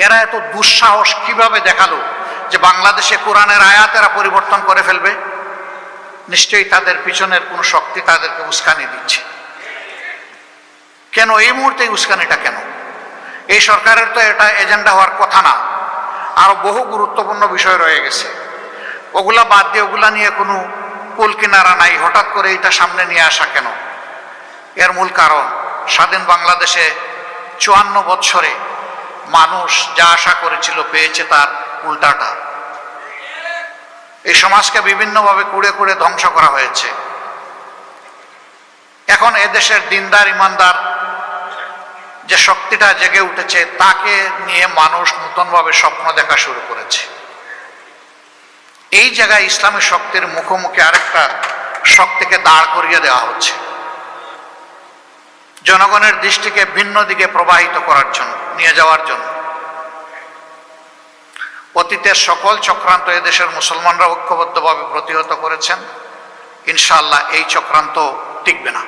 এরা এত দুঃসাহস কিভাবে দেখালো যে বাংলাদেশে কোরআনের আয়াত এরা পরিবর্তন করে ফেলবে? নিশ্চয়ই তাদের পিছনের কোনো শক্তি তাদেরকে উস্কানি দিচ্ছে। কেন এই মুহূর্তে উস্কানিটা কেন? এই সরকারের তো এটা এজেন্ডা হওয়ার কথা না, আরো বহু গুরুত্বপূর্ণ বিষয় রয়ে গেছে। ওগুলা বাদ দিয়ে ওগুলা নিয়ে কোনো কুল কিনারা নাই, হঠাৎ করে এটা সামনে নিয়ে আসা কেন? এর মূল কারণ স্বাধীন বাংলাদেশে 54 বৎসরে মানুষ যা আশা করেছিল পেয়েছে তার উল্টাটা। এই সমাজকে বিভিন্নভাবে কুড়ে কুড়ে ধ্বংস করা হয়েছে। এখন এদেশের দিনদার ইমানদার যে শক্তিটা জেগে উঠেছে তাকে নিয়ে মানুষ নতুনভাবে স্বপ্ন দেখা শুরু করেছে। এই জায়গায় ইসলামী শক্তির মুখোমুখি আরেকটা শক্তিকে দাঁড় করিয়ে দেওয়া হচ্ছে, জনগণের দৃষ্টিকে ভিন্ন দিকে প্রবাহিত করার জন্য, নিয়ে যাওয়ার জন্য। অতীতের সকল চক্রান্ত এদেশের মুসলমানরা ঐক্যবদ্ধভাবে প্রতিহত করেছেন। ইনশাআল্লাহ এই চক্রান্ত টিকবে না।